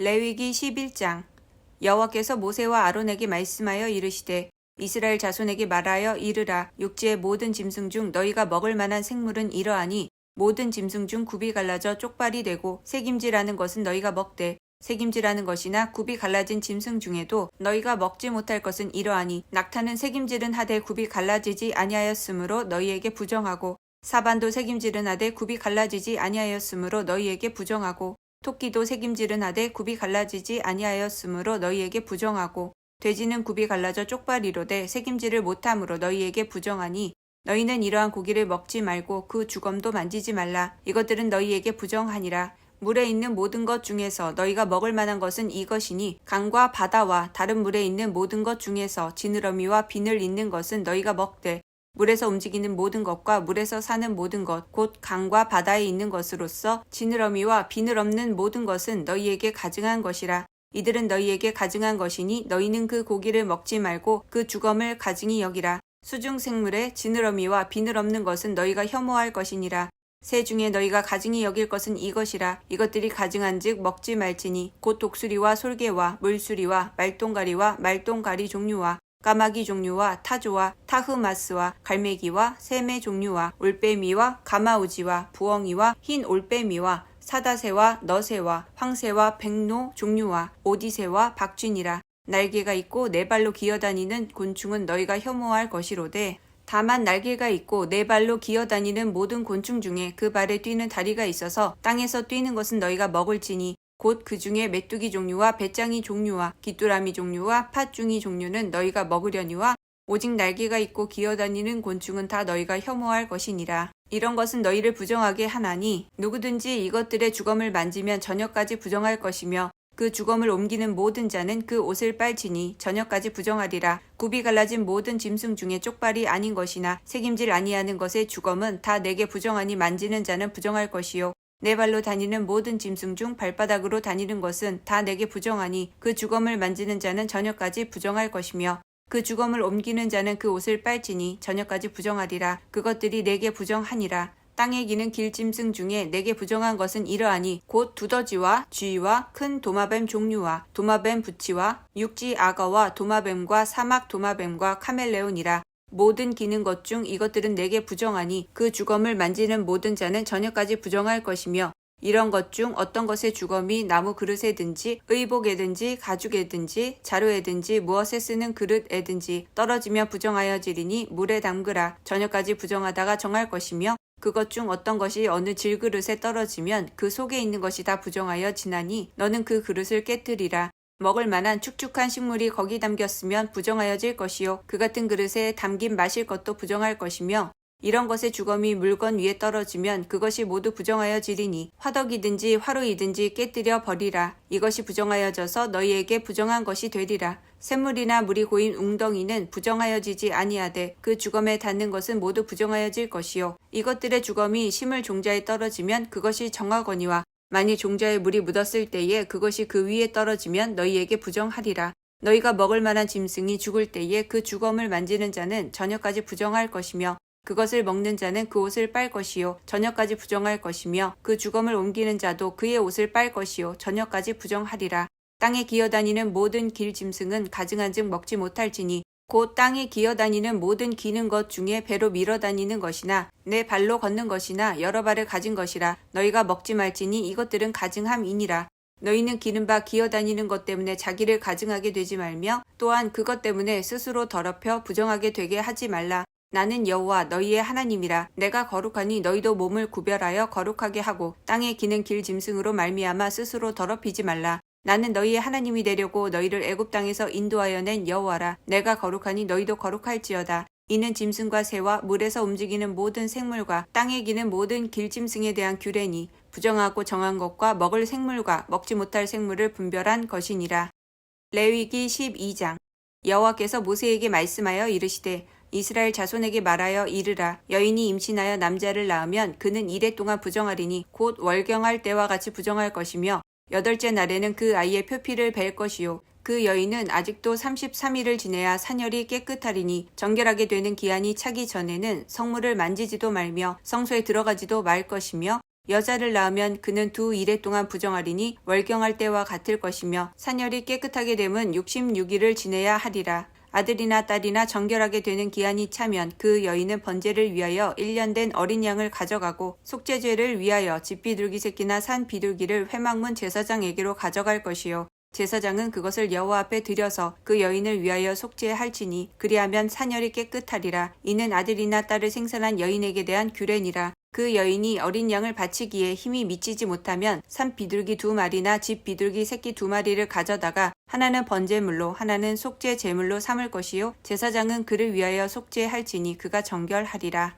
레위기 11장. 여호와께서 모세와 아론에게 말씀하여 이르시되 이스라엘 자손에게 말하여 이르라. 육지의 모든 짐승 중 너희가 먹을 만한 생물은 이러하니 모든 짐승 중 굽이 갈라져 쪽발이 되고 새김질하는 것은 너희가 먹되 새김질하는 것이나 굽이 갈라진 짐승 중에도 너희가 먹지 못할 것은 이러하니 낙타는 새김질은 하되 굽이 갈라지지 아니하였으므로 너희에게 부정하고 사반도 새김질은 하되 굽이 갈라지지 아니하였으므로 너희에게 부정하고 토끼도 새김질은 하되 굽이 갈라지지 아니하였으므로 너희에게 부정하고 돼지는 굽이 갈라져 쪽발이로되 새김질을 못함으로 너희에게 부정하니 너희는 이러한 고기를 먹지 말고 그 주검도 만지지 말라. 이것들은 너희에게 부정하니라. 물에 있는 모든 것 중에서 너희가 먹을 만한 것은 이것이니 강과 바다와 다른 물에 있는 모든 것 중에서 지느러미와 비늘 있는 것은 너희가 먹되 물에서 움직이는 모든 것과 물에서 사는 모든 것, 곧 강과 바다에 있는 것으로서 지느러미와 비늘 없는 모든 것은 너희에게 가증한 것이라. 이들은 너희에게 가증한 것이니 너희는 그 고기를 먹지 말고 그 주검을 가증히 여기라. 수중 생물에 지느러미와 비늘 없는 것은 너희가 혐오할 것이니라. 새 중에 너희가 가증히 여길 것은 이것이라. 이것들이 가증한즉 먹지 말지니 곧 독수리와 솔개와 물수리와 말똥가리와 말똥가리 종류와 까마귀 종류와 타조와 타흐마스와 갈매기와 새매 종류와 올빼미와 가마우지와 부엉이와 흰 올빼미와 사다새와 너새와 황새와 백로 종류와 오디새와 박쥐니라. 날개가 있고 네 발로 기어다니는 곤충은 너희가 혐오할 것이로되 다만 날개가 있고 네 발로 기어다니는 모든 곤충 중에 그 발에 뛰는 다리가 있어서 땅에서 뛰는 것은 너희가 먹을지니 곧 그 중에 메뚜기 종류와 배짱이 종류와 귀뚜라미 종류와 팥중이 종류는 너희가 먹으려니와 오직 날개가 있고 기어다니는 곤충은 다 너희가 혐오할 것이니라. 이런 것은 너희를 부정하게 하나니 누구든지 이것들의 주검을 만지면 저녁까지 부정할 것이며 그 주검을 옮기는 모든 자는 그 옷을 빨지니 저녁까지 부정하리라. 굽이 갈라진 모든 짐승 중에 쪽발이 아닌 것이나 새김질 아니하는 것의 주검은 다 내게 부정하니 만지는 자는 부정할 것이요 네 발로 다니는 모든 짐승 중 발바닥으로 다니는 것은 다 내게 부정하니 그 주검을 만지는 자는 저녁까지 부정할 것이며 그 주검을 옮기는 자는 그 옷을 빨지니 저녁까지 부정하리라. 그것들이 내게 부정하니라. 땅에 기는 길짐승 중에 내게 부정한 것은 이러하니 곧 두더지와 쥐와 큰 도마뱀 종류와 도마뱀 부치와 육지 악어와 도마뱀과 사막 도마뱀과 카멜레온이라. 모든 기는 것 중 이것들은 내게 부정하니 그 주검을 만지는 모든 자는 저녁까지 부정할 것이며 이런 것 중 어떤 것의 주검이 나무 그릇에든지 의복에든지 가죽에든지 자루에든지 무엇에 쓰는 그릇에든지 떨어지면 부정하여지리니 물에 담그라. 저녁까지 부정하다가 정할 것이며 그것 중 어떤 것이 어느 질그릇에 떨어지면 그 속에 있는 것이 다 부정하여 지나니 너는 그 그릇을 깨뜨리라. 먹을 만한 축축한 식물이 거기 담겼으면 부정하여질 것이요 그 같은 그릇에 담긴 마실 것도 부정할 것이며 이런 것의 주검이 물건 위에 떨어지면 그것이 모두 부정하여지리니 화덕이든지 화로이든지 깨뜨려 버리라. 이것이 부정하여져서 너희에게 부정한 것이 되리라. 샘물이나 물이 고인 웅덩이는 부정하여지지 아니하되 그 주검에 닿는 것은 모두 부정하여질 것이요 이것들의 주검이 심을 종자에 떨어지면 그것이 정하거니와 만일 종자에 물이 묻었을 때에 그것이 그 위에 떨어지면 너희에게 부정하리라. 너희가 먹을 만한 짐승이 죽을 때에 그 주검을 만지는 자는 저녁까지 부정할 것이며 그것을 먹는 자는 그 옷을 빨 것이요 저녁까지 부정할 것이며 그 주검을 옮기는 자도 그의 옷을 빨 것이요 저녁까지 부정하리라. 땅에 기어다니는 모든 길 짐승은 가증한즉 먹지 못할지니 곧 땅에 기어다니는 모든 기는 것 중에 배로 밀어다니는 것이나 내 발로 걷는 것이나 여러 발을 가진 것이라. 너희가 먹지 말지니 이것들은 가증함이니라. 너희는 기는 바 기어다니는 것 때문에 자기를 가증하게 되지 말며 또한 그것 때문에 스스로 더럽혀 부정하게 되게 하지 말라. 나는 여호와 너희의 하나님이라. 내가 거룩하니 너희도 몸을 구별하여 거룩하게 하고 땅에 기는 길 짐승으로 말미암아 스스로 더럽히지 말라. 나는 너희의 하나님이 되려고 너희를 애굽 땅에서 인도하여 낸 여호와라. 내가 거룩하니 너희도 거룩할지어다. 이는 짐승과 새와 물에서 움직이는 모든 생물과 땅에 기는 모든 길짐승에 대한 규례니 부정하고 정한 것과 먹을 생물과 먹지 못할 생물을 분별한 것이니라. 레위기 12장. 여호와께서 모세에게 말씀하여 이르시되 이스라엘 자손에게 말하여 이르라. 여인이 임신하여 남자를 낳으면 그는 이레 동안 부정하리니 곧 월경할 때와 같이 부정할 것이며 8째 날에는 그 아이의 표피를 벨 것이요 그 여인은 아직도 33일을 지내야 산열이 깨끗하리니 정결하게 되는 기한이 차기 전에는 성물을 만지지도 말며 성소에 들어가지도 말 것이며 여자를 낳으면 그는 두 일해 동안 부정하리니 월경할 때와 같을 것이며 산열이 깨끗하게 됨은 66일을 지내야 하리라. 아들이나 딸이나 정결하게 되는 기한이 차면 그 여인은 번제를 위하여 1년 된 어린 양을 가져가고 속죄죄를 위하여 집비둘기 새끼나 산 비둘기를 회막문 제사장에게로 가져갈 것이요 제사장은 그것을 여호와 앞에 드려서 그 여인을 위하여 속죄할지니 그리하면 산열이 깨끗하리라. 이는 아들이나 딸을 생산한 여인에게 대한 규례니라. 그 여인이 어린 양을 바치기에 힘이 미치지 못하면 산 비둘기 2마리나 집 비둘기 새끼 2마리를 가져다가 하나는 번제물로 하나는 속죄 제물로 삼을 것이요 제사장은 그를 위하여 속죄할지니 그가 정결하리라.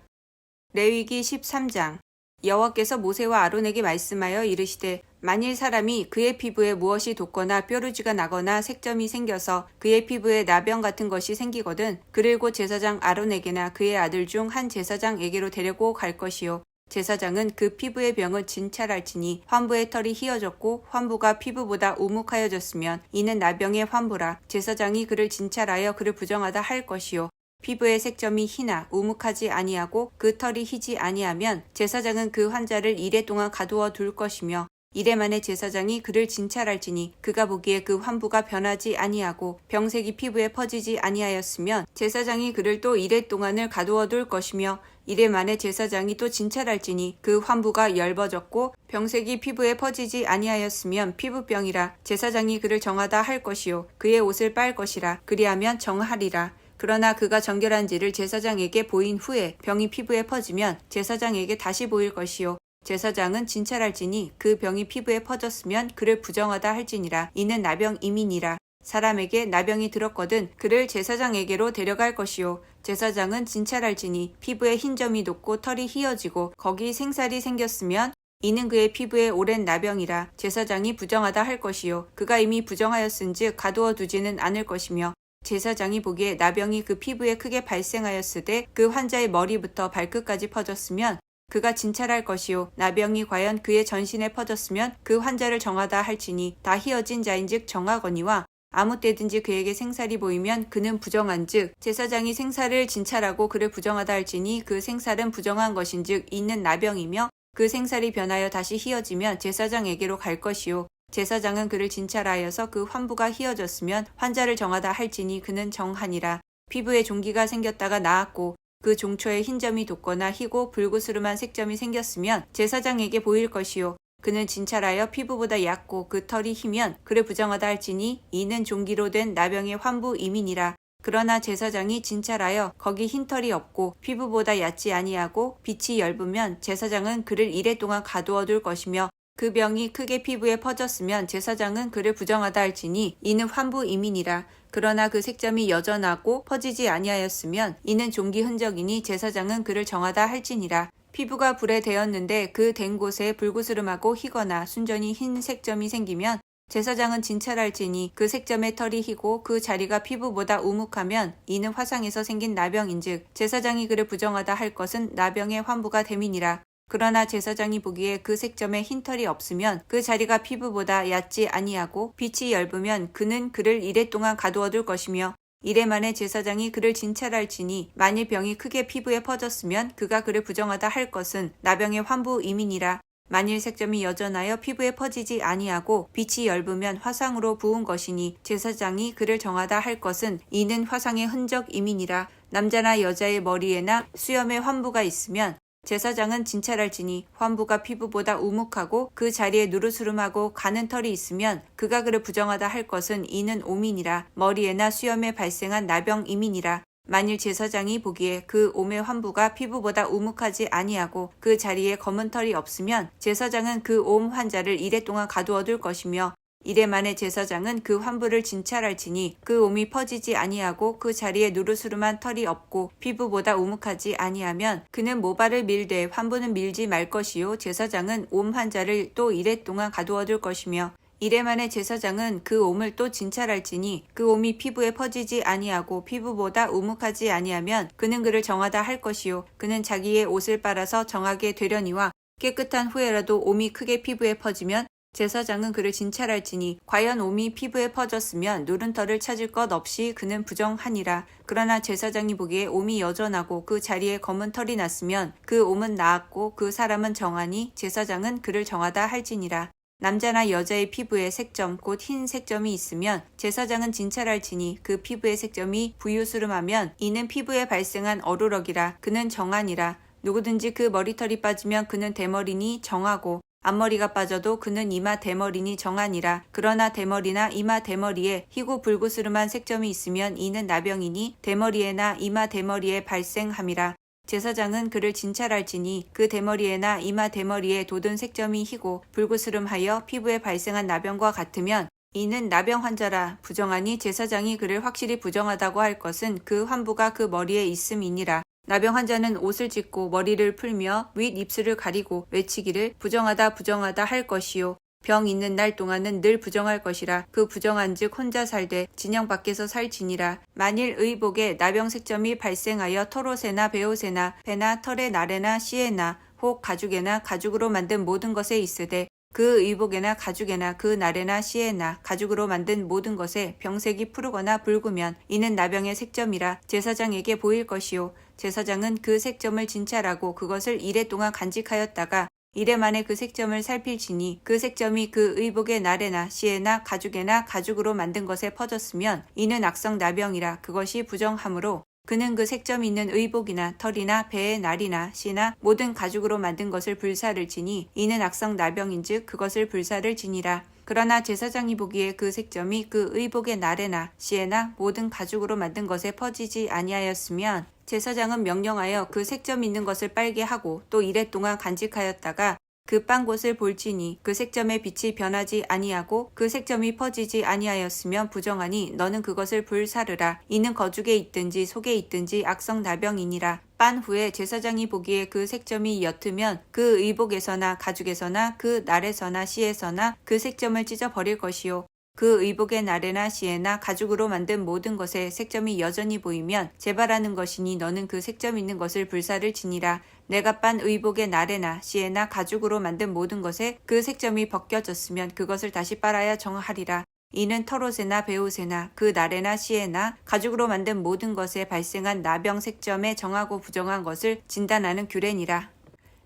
레위기 13장. 여호와께서 모세와 아론에게 말씀하여 이르시되 만일 사람이 그의 피부에 무엇이 돋거나 뾰루지가 나거나 색점이 생겨서 그의 피부에 나병 같은 것이 생기거든 그를 곧 제사장 아론에게나 그의 아들 중 한 제사장에게로 데리고 갈 것이요 제사장은 그 피부의 병을 진찰할지니 환부의 털이 휘어졌고 환부가 피부보다 우묵하여졌으면 이는 나병의 환부라. 제사장이 그를 진찰하여 그를 부정하다 할 것이요 피부의 색점이 희나 우묵하지 아니하고 그 털이 희지 아니하면 제사장은 그 환자를 이래 동안 가두어 둘 것이며 이래 만에 제사장이 그를 진찰할지니 그가 보기에 그 환부가 변하지 아니하고 병색이 피부에 퍼지지 아니하였으면 제사장이 그를 또 이래 동안을 가두어 둘 것이며 이래 만에 제사장이 또 진찰할지니 그 환부가 엷어졌고 병색이 피부에 퍼지지 아니하였으면 피부병이라. 제사장이 그를 정하다 할 것이요 그의 옷을 빨 것이라. 그리하면 정하리라. 그러나 그가 정결한지를 제사장에게 보인 후에 병이 피부에 퍼지면 제사장에게 다시 보일 것이요 제사장은 진찰할지니 그 병이 피부에 퍼졌으면 그를 부정하다 할지니라. 이는 나병임이니라. 사람에게 나병이 들었거든 그를 제사장에게로 데려갈 것이요 제사장은 진찰할지니 피부에 흰 점이 돋고 털이 휘어지고 거기 생살이 생겼으면 이는 그의 피부에 오랜 나병이라. 제사장이 부정하다 할 것이요 그가 이미 부정하였은즉 가두어 두지는 않을 것이며 제사장이 보기에 나병이 그 피부에 크게 발생하였으되 그 환자의 머리부터 발끝까지 퍼졌으면 그가 진찰할 것이요 나병이 과연 그의 전신에 퍼졌으면 그 환자를 정하다 할지니 다 휘어진 자인즉 정하거니와 아무 때든지 그에게 생살이 보이면 그는 부정한즉 제사장이 생살을 진찰하고 그를 부정하다 할지니 그 생살은 부정한 것인즉 이는 나병이며 그 생살이 변하여 다시 휘어지면 제사장에게로 갈 것이요 제사장은 그를 진찰하여서 그 환부가 휘어졌으면 환자를 정하다 할지니 그는 정하니라. 피부에 종기가 생겼다가 나았고 그 종초에 흰 점이 돋거나 희고 불구스름한 색점이 생겼으면 제사장에게 보일 것이요 그는 진찰하여 피부보다 얕고 그 털이 희면 그를 부정하다 할지니 이는 종기로 된 나병의 환부임이니라. 그러나 제사장이 진찰하여 거기 흰 털이 없고 피부보다 얕지 아니하고 빛이 엷으면 제사장은 그를 이래 동안 가두어 둘 것이며 그 병이 크게 피부에 퍼졌으면 제사장은 그를 부정하다 할지니 이는 환부임이니라. 그러나 그 색점이 여전하고 퍼지지 아니하였으면 이는 종기 흔적이니 제사장은 그를 정하다 할지니라. 피부가 불에 대었는데 그 된 곳에 불구스름하고 희거나 순전히 흰 색점이 생기면 제사장은 진찰할지니 그 색점의 털이 희고 그 자리가 피부보다 우묵하면 이는 화상에서 생긴 나병인즉 제사장이 그를 부정하다 할 것은 나병의 환부가 됨이니라. 그러나 제사장이 보기에 그 색점에 흰 털이 없으면 그 자리가 피부보다 얕지 아니하고 빛이 엷으면 그는 그를 이래 동안 가두어 둘 것이며 이래 만에 제사장이 그를 진찰할지니 만일 병이 크게 피부에 퍼졌으면 그가 그를 부정하다 할 것은 나병의 환부임이니라. 만일 색점이 여전하여 피부에 퍼지지 아니하고 빛이 엷으면 화상으로 부은 것이니 제사장이 그를 정하다 할 것은 이는 화상의 흔적임이니라. 남자나 여자의 머리에나 수염에 환부가 있으면 제사장은 진찰할지니 환부가 피부보다 우묵하고 그 자리에 누르스름하고 가는 털이 있으면 그가 그를 부정하다 할 것은 이는 오민이라. 머리에나 수염에 발생한 나병임이니라. 만일 제사장이 보기에 그 옴의 환부가 피부보다 우묵하지 아니하고 그 자리에 검은 털이 없으면 제사장은 그 옴 환자를 이래 동안 가두어 둘 것이며 이래 만에 제사장은 그 환부를 진찰할지니 그 옴이 퍼지지 아니하고 그 자리에 누르스름한 털이 없고 피부보다 우묵하지 아니하면 그는 모발을 밀되 환부는 밀지 말 것이요 제사장은 옴 환자를 또 이래 동안 가두어 둘 것이며 이래 만에 제사장은 그 옴을 또 진찰할지니 그 옴이 피부에 퍼지지 아니하고 피부보다 우묵하지 아니하면 그는 그를 정하다 할 것이요 그는 자기의 옷을 빨아서 정하게 되려니와 깨끗한 후에라도 옴이 크게 피부에 퍼지면 제사장은 그를 진찰할지니 과연 옴이 피부에 퍼졌으면 누른 털을 찾을 것 없이 그는 부정하니라. 그러나 제사장이 보기에 옴이 여전하고 그 자리에 검은 털이 났으면 그 옴은 나았고 그 사람은 정하니 제사장은 그를 정하다 할지니라. 남자나 여자의 피부에 색점 곧 흰 색점이 있으면 제사장은 진찰할지니 그 피부의 색점이 부유스름하면 이는 피부에 발생한 어루럭이라. 그는 정하니라. 누구든지 그 머리털이 빠지면 그는 대머리니 정하고 앞머리가 빠져도 그는 이마 대머리니 정하니라. 그러나 대머리나 이마 대머리에 희고 불구스름한 색점이 있으면 이는 나병이니 대머리에나 이마 대머리에 발생함이라. 제사장은 그를 진찰할지니 그 대머리에나 이마 대머리에 돋은 색점이 희고 불구스름하여 피부에 발생한 나병과 같으면 이는 나병 환자라. 부정하니 제사장이 그를 확실히 부정하다고 할 것은 그 환부가 그 머리에 있음이니라. 나병 환자는 옷을 찢고 머리를 풀며 윗 입술을 가리고 외치기를 부정하다 부정하다 할 것이요. 병 있는 날 동안은 늘 부정할 것이라. 그 부정한즉 혼자 살되 진영 밖에서 살지니라. 만일 의복에 나병 색점이 발생하여 털옷에나 베옷에나 배나 털의 나래나 씨에나 혹 가죽에나 가죽으로 만든 모든 것에 있으되 그 의복에나 가죽에나 그 나래나 씨에나 가죽으로 만든 모든 것에 병색이 푸르거나 붉으면 이는 나병의 색점이라. 제사장에게 보일 것이요. 제사장은 그 색점을 진찰하고 그것을 이레 동안 간직하였다가 이레 만에 그 색점을 살필지니 그 색점이 그 의복의 나래나 씨에나 가죽에나 가죽으로 만든 것에 퍼졌으면 이는 악성 나병이라. 그것이 부정하므로 그는 그 색점 있는 의복이나 털이나 배의 날이나 씨나 모든 가죽으로 만든 것을 불사를 지니 이는 악성 나병인즉 그것을 불사를 지니라. 그러나 제사장이 보기에 그 색점이 그 의복의 나래나 씨에나 모든 가죽으로 만든 것에 퍼지지 아니하였으면 제사장은 명령하여 그 색점 있는 것을 빨게 하고 또 이레 동안 간직하였다가 그 빤 곳을 볼지니 그 색점의 빛이 변하지 아니하고 그 색점이 퍼지지 아니하였으면 부정하니 너는 그것을 불사르라. 이는 거죽에 있든지 속에 있든지 악성 나병이니라. 빤 후에 제사장이 보기에 그 색점이 옅으면 그 의복에서나 가죽에서나 그 날에서나 씨에서나 그 색점을 찢어 버릴 것이요. 그 의복의 나래나 씨에나 가죽으로 만든 모든 것에 색점이 여전히 보이면 재발하는 것이니 너는 그 색점 있는 것을 불사를 지니라. 내가 빤 의복의 나래나 씨에나 가죽으로 만든 모든 것에 그 색점이 벗겨졌으면 그것을 다시 빨아야 정하리라. 이는 털옷에나 베옷에나 그 나래나 씨에나 가죽으로 만든 모든 것에 발생한 나병 색점에 정하고 부정한 것을 진단하는 규례니라.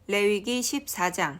레위기 14장.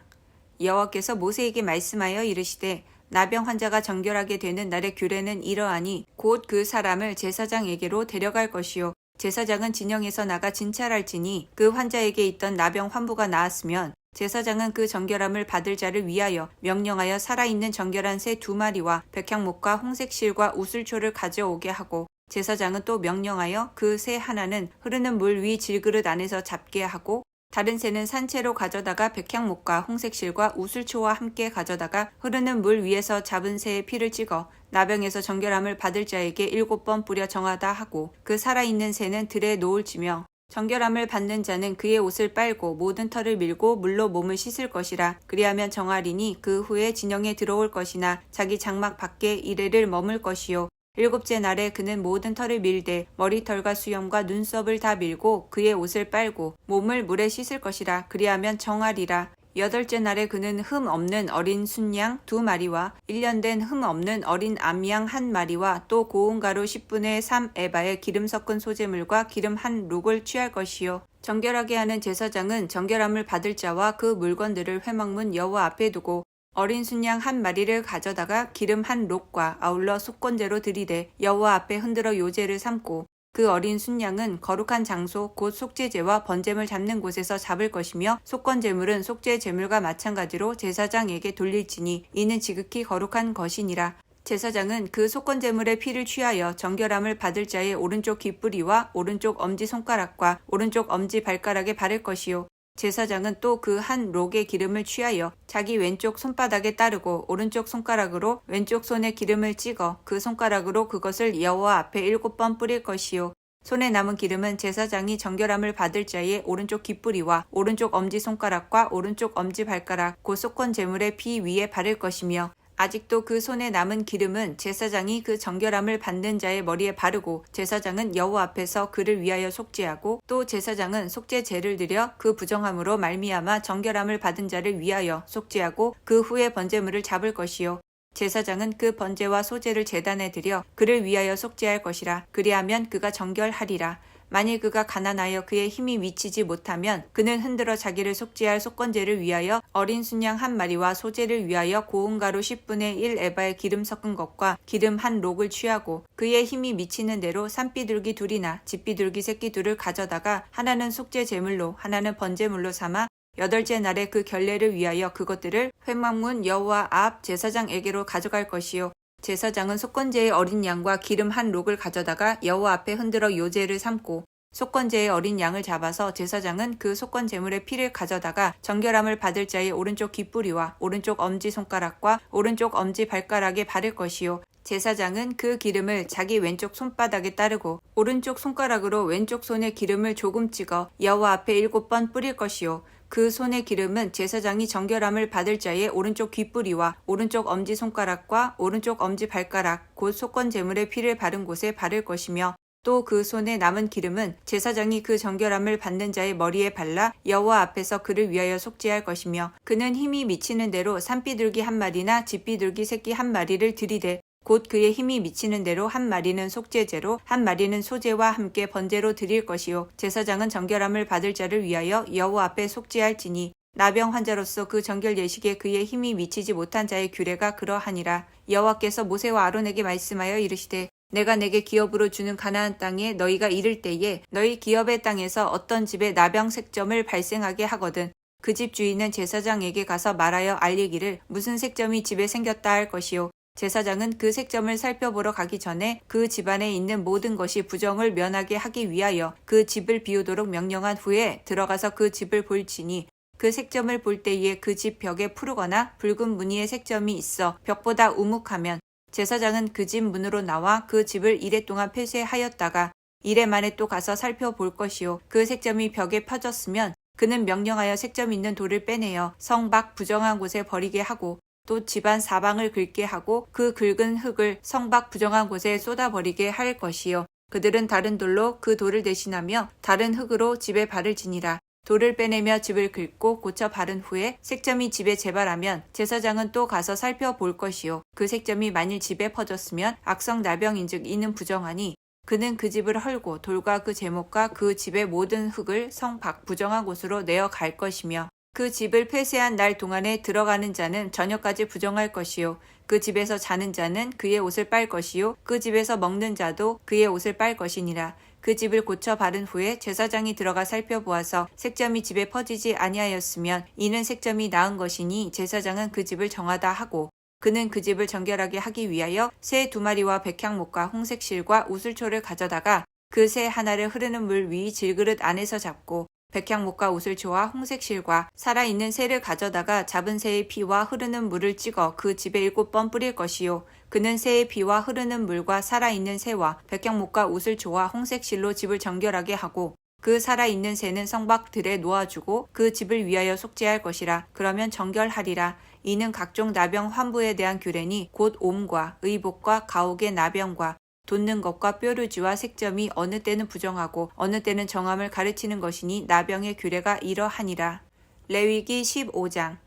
여호와께서 모세에게 말씀하여 이르시되 나병 환자가 정결하게 되는 날의 규례는 이러하니 곧 그 사람을 제사장에게로 데려갈 것이요. 제사장은 진영에서 나가 진찰할지니 그 환자에게 있던 나병 환부가 나았으면 제사장은 그 정결함을 받을 자를 위하여 명령하여 살아있는 정결한 새 2마리와 백향목과 홍색실과 우슬초를 가져오게 하고 제사장은 또 명령하여 그 새 하나는 흐르는 물 위 질그릇 안에서 잡게 하고 다른 새는 산채로 가져다가 백향목과 홍색실과 우슬초와 함께 가져다가 흐르는 물 위에서 잡은 새의 피를 찍어 나병에서 정결함을 받을 자에게 7번 뿌려 정하다 하고 그 살아있는 새는 들에 놓을지며 정결함을 받는 자는 그의 옷을 빨고 모든 털을 밀고 물로 몸을 씻을 것이라. 그리하면 정하리니 그 후에 진영에 들어올 것이나 자기 장막 밖에 이레를 머물 것이요. 7째 날에 그는 모든 털을 밀되 머리털과 수염과 눈썹을 다 밀고 그의 옷을 빨고 몸을 물에 씻을 것이라. 그리하면 정하리라. 8째 날에 그는 흠 없는 어린 순양 2마리와 1년 된 흠 없는 어린 암양 1마리와 또 고운 가루 10분의 3 에바의 기름 섞은 소재물과 기름 1룩을 취할 것이요. 정결하게 하는 제사장은 정결함을 받을 자와 그 물건들을 회막문 여호와 앞에 두고 어린 순양 1마리를 가져다가 기름 1록과 아울러 속건제로 드리되 여호와 앞에 흔들어 요제를 삼고 그 어린 순양은 거룩한 장소 곧 속죄제와 번제물 잡는 곳에서 잡을 것이며 속건제물은 속죄제물과 마찬가지로 제사장에게 돌릴지니 이는 지극히 거룩한 것이니라. 제사장은 그 속건제물의 피를 취하여 정결함을 받을 자의 오른쪽 귓뿌리와 오른쪽 엄지손가락과 오른쪽 엄지발가락에 바를 것이요. 제사장은 또 그 1록의 기름을 취하여 자기 왼쪽 손바닥에 따르고 오른쪽 손가락으로 왼쪽 손에 기름을 찍어 그 손가락으로 그것을 여호와 앞에 7번 뿌릴 것이요. 손에 남은 기름은 제사장이 정결함을 받을 자의 오른쪽 귓뿌리와 오른쪽 엄지손가락과 오른쪽 엄지발가락 곧 속건제물의 피 위에 바를 것이며 아직도 그 손에 남은 기름은 제사장이 그 정결함을 받는 자의 머리에 바르고 제사장은 여호와 앞에서 그를 위하여 속죄하고 또 제사장은 속죄제를 드려 그 부정함으로 말미암아 정결함을 받은 자를 위하여 속죄하고 그 후에 번제물을 잡을 것이요 제사장은 그 번제와 소제를 제단에 드려 그를 위하여 속죄할 것이라. 그리하면 그가 정결하리라. 만일 그가 가난하여 그의 힘이 미치지 못하면 그는 흔들어 자기를 속죄할 속건제를 위하여 어린 순양 한 마리와 소제를 위하여 고운 가루 10분의 1 에바의 기름 섞은 것과 기름 한 록을 취하고 그의 힘이 미치는 대로 산비둘기 둘이나 집비둘기 새끼 둘을 가져다가 하나는 속죄 제물로 하나는 번제물로 삼아 여덟째 날에 그 결례를 위하여 그것들을 회막문 여호와 앞 제사장에게로 가져갈 것이요 제사장은 속건제의 어린 양과 기름 한 록을 가져다가 여호와 앞에 흔들어 요제를 삼고 속건제의 어린 양을 잡아서 제사장은 그 속건 제물의 피를 가져다가 정결함을 받을 자의 오른쪽 귓뿌리와 오른쪽 엄지손가락과 오른쪽 엄지발가락에 바를 것이요 제사장은 그 기름을 자기 왼쪽 손바닥에 따르고 오른쪽 손가락으로 왼쪽 손에 기름을 조금 찍어 여호와 앞에 7번 뿌릴 것이요 그 손의 기름은 제사장이 정결함을 받을 자의 오른쪽 귓뿌리와 오른쪽 엄지손가락과 오른쪽 엄지발가락 곧 속건 제물의 피를 바른 곳에 바를 것이며 또 그 손에 남은 기름은 제사장이 그 정결함을 받는 자의 머리에 발라 여호와 앞에서 그를 위하여 속죄할 것이며 그는 힘이 미치는 대로 산비둘기 한 마리나 집비둘기 새끼 한 마리를 들이되 곧 그의 힘이 미치는 대로 한 마리는 속죄제로 한 마리는 소제와 함께 번제로 드릴 것이요 제사장은 정결함을 받을 자를 위하여 여호와 앞에 속죄할지니 나병 환자로서 그 정결 예식에 그의 힘이 미치지 못한 자의 규례가 그러하니라. 여호와께서 모세와 아론에게 말씀하여 이르시되 내가 내게 기업으로 주는 가나안 땅에 너희가 이를 때에 너희 기업의 땅에서 어떤 집에 나병 색점을 발생하게 하거든 그 집 주인은 제사장에게 가서 말하여 알리기를 무슨 색점이 집에 생겼다 할 것이요 제사장은 그 색점을 살펴보러 가기 전에 그 집안에 있는 모든 것이 부정을 면하게 하기 위하여 그 집을 비우도록 명령한 후에 들어가서 그 집을 볼지니 그 색점을 볼 때에 그 집 벽에 푸르거나 붉은 무늬의 색점이 있어 벽보다 우묵하면 제사장은 그 집 문으로 나와 그 집을 이레 동안 폐쇄하였다가 이레 만에 또 가서 살펴볼 것이요 그 색점이 벽에 펴졌으면 그는 명령하여 색점 있는 돌을 빼내어 성 밖 부정한 곳에 버리게 하고 또 집안 사방을 긁게 하고 그 긁은 흙을 성 밖 부정한 곳에 쏟아버리게 할 것이요 그들은 다른 돌로 그 돌을 대신하며 다른 흙으로 집에 발을 지니라. 돌을 빼내며 집을 긁고 고쳐 바른 후에 색점이 집에 재발하면 제사장은 또 가서 살펴볼 것이요 그 색점이 만일 집에 퍼졌으면 악성 나병인즉 이는 부정하니 그는 그 집을 헐고 돌과 그 제목과 그 집의 모든 흙을 성 밖 부정한 곳으로 내어 갈 것이며 그 집을 폐쇄한 날 동안에 들어가는 자는 저녁까지 부정할 것이요 그 집에서 자는 자는 그의 옷을 빨 것이요 그 집에서 먹는 자도 그의 옷을 빨 것이니라. 그 집을 고쳐 바른 후에 제사장이 들어가 살펴보아서 색점이 집에 퍼지지 아니하였으면 이는 색점이 나은 것이니 제사장은 그 집을 정하다 하고 그는 그 집을 정결하게 하기 위하여 새 2마리와 백향목과 홍색실과 우슬초를 가져다가 그 새 하나를 흐르는 물 위 질그릇 안에서 잡고 백향목과 우슬초와 홍색실과 살아있는 새를 가져다가 잡은 새의 피와 흐르는 물을 찍어 그 집에 7번 뿌릴 것이요 그는 새의 피와 흐르는 물과 살아있는 새와 백향목과 우슬초와 홍색실로 집을 정결하게 하고 그 살아있는 새는 성밖 들에 놓아주고 그 집을 위하여 속죄할 것이라. 그러면 정결하리라. 이는 각종 나병 환부에 대한 규례니 곧 옴과 의복과 가옥의 나병과 돋는 것과 뾰루지와 색점이 어느 때는 부정하고 어느 때는 정함을 가르치는 것이니 나병의 규례가 이러하니라. 레위기 15장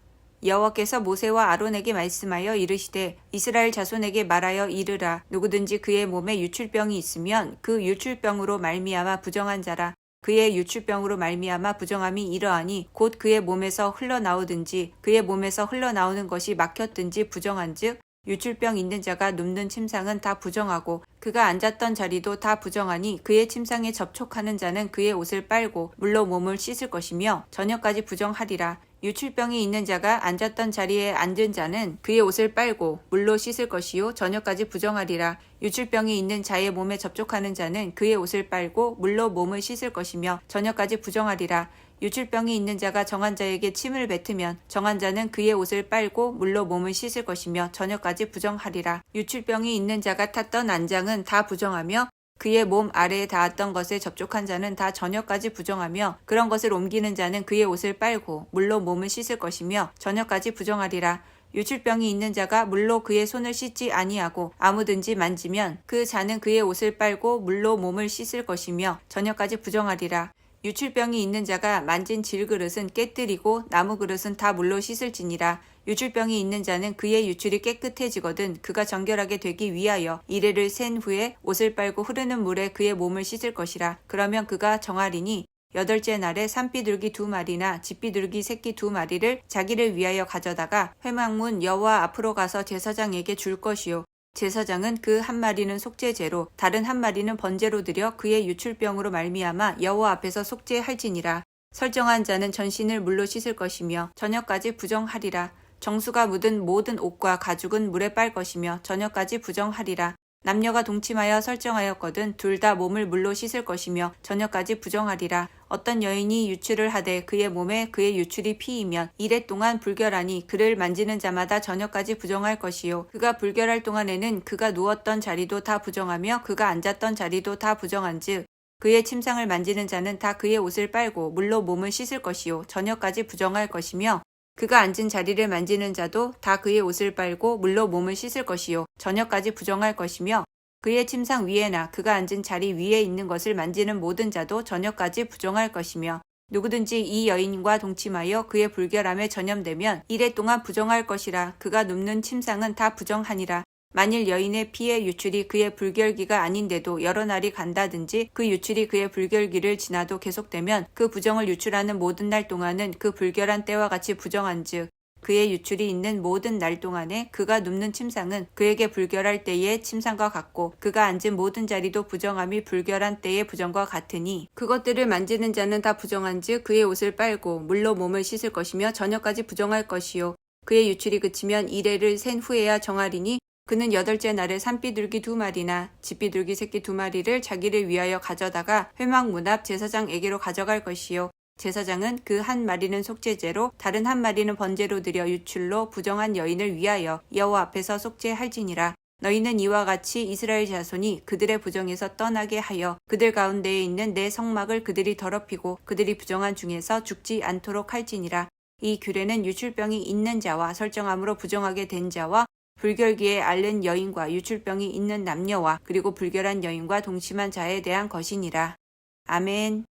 여호와께서 모세와 아론에게 말씀하여 이르시되 이스라엘 자손에게 말하여 이르라. 누구든지 그의 몸에 유출병이 있으면 그 유출병으로 말미암아 부정한 자라. 그의 유출병으로 말미암아 부정함이 이러하니 곧 그의 몸에서 흘러나오든지 그의 몸에서 흘러나오는 것이 막혔든지 부정한즉 유출병 있는 자가 눕는 침상은 다 부정하고 그가 앉았던 자리도 다 부정하니 그의 침상에 접촉하는 자는 그의 옷을 빨고 물로 몸을 씻을 것이며 저녁까지 부정하리라. 유출병이 있는 자가 앉았던 자리에 앉은 자는 그의 옷을 빨고 물로 씻을 것이요 저녁까지 부정하리라. 유출병이 있는 자의 몸에 접촉하는 자는 그의 옷을 빨고 물로 몸을 씻을 것이며 저녁까지 부정하리라. 유출병이 있는 자가 정한 자에게 침을 뱉으면 정한 자는 그의 옷을 빨고 물로 몸을 씻을 것이며 저녁까지 부정하리라. 유출병이 있는 자가 탔던 안장은 다 부정하며 그의 몸 아래에 닿았던 것에 접촉한 자는 다 저녁까지 부정하며 그런 것을 옮기는 자는 그의 옷을 빨고 물로 몸을 씻을 것이며 저녁까지 부정하리라. 유출병이 있는 자가 물로 그의 손을 씻지 아니하고 아무든지 만지면 그 자는 그의 옷을 빨고 물로 몸을 씻을 것이며 저녁까지 부정하리라. 유출병이 있는 자가 만진 질그릇은 깨뜨리고 나무 그릇은 다 물로 씻을지니라. 유출병이 있는 자는 그의 유출이 깨끗해지거든 그가 정결하게 되기 위하여 이레를 센 후에 옷을 빨고 흐르는 물에 그의 몸을 씻을 것이라. 그러면 그가 정하리니 여덟째 날에 산비둘기 2마리나 집비둘기 새끼 2마리를 자기를 위하여 가져다가 회막문 여호와 앞으로 가서 제사장에게 줄 것이요. 제사장은 그 한 마리는 속죄제로 다른 한 마리는 번제로 드려 그의 유출병으로 말미암아 여호와 앞에서 속죄할지니라. 설정한 자는 전신을 물로 씻을 것이며 저녁까지 부정하리라. 정수가 묻은 모든 옷과 가죽은 물에 빨 것이며 저녁까지 부정하리라. 남녀가 동침하여 설정하였거든 둘 다 몸을 물로 씻을 것이며 저녁까지 부정하리라. 어떤 여인이 유출을 하되 그의 몸에 그의 유출이 피이면 이레 동안 불결하니 그를 만지는 자마다 저녁까지 부정할 것이요. 그가 불결할 동안에는 그가 누웠던 자리도 다 부정하며 그가 앉았던 자리도 다 부정한즉 그의 침상을 만지는 자는 다 그의 옷을 빨고 물로 몸을 씻을 것이요. 저녁까지 부정할 것이며 그가 앉은 자리를 만지는 자도 다 그의 옷을 빨고 물로 몸을 씻을 것이요. 저녁까지 부정할 것이며 그의 침상 위에나 그가 앉은 자리 위에 있는 것을 만지는 모든 자도 저녁까지 부정할 것이며 누구든지 이 여인과 동침하여 그의 불결함에 전염되면 이레 동안 부정할 것이라. 그가 눕는 침상은 다 부정하니라. 만일 여인의 피의 유출이 그의 불결기가 아닌데도 여러 날이 간다든지 그 유출이 그의 불결기를 지나도 계속되면 그 부정을 유출하는 모든 날 동안은 그 불결한 때와 같이 부정한즉 그의 유출이 있는 모든 날 동안에 그가 눕는 침상은 그에게 불결할 때의 침상과 같고 그가 앉은 모든 자리도 부정함이 불결한 때의 부정과 같으니 그것들을 만지는 자는 다 부정한즉 그의 옷을 빨고 물로 몸을 씻을 것이며 저녁까지 부정할 것이요. 그의 유출이 그치면 이레를 센 후에야 정하리니 그는 여덟째 날에 산비둘기 2마리나 집비둘기 새끼 2마리를 자기를 위하여 가져다가 회막 문 앞 제사장에게로 가져갈 것이요. 제사장은 그 한 마리는 속죄제로 다른 한 마리는 번제로 드려 유출로 부정한 여인을 위하여 여호와 앞에서 속죄할지니라. 너희는 이와 같이 이스라엘 자손이 그들의 부정에서 떠나게 하여 그들 가운데에 있는 내 성막을 그들이 더럽히고 그들이 부정한 중에서 죽지 않도록 할지니라. 이 규례는 유출병이 있는 자와 설정함으로 부정하게 된 자와 불결기에 앓는 여인과 유출병이 있는 남녀와 그리고 불결한 여인과 동침한 자에 대한 것이니라. 아멘.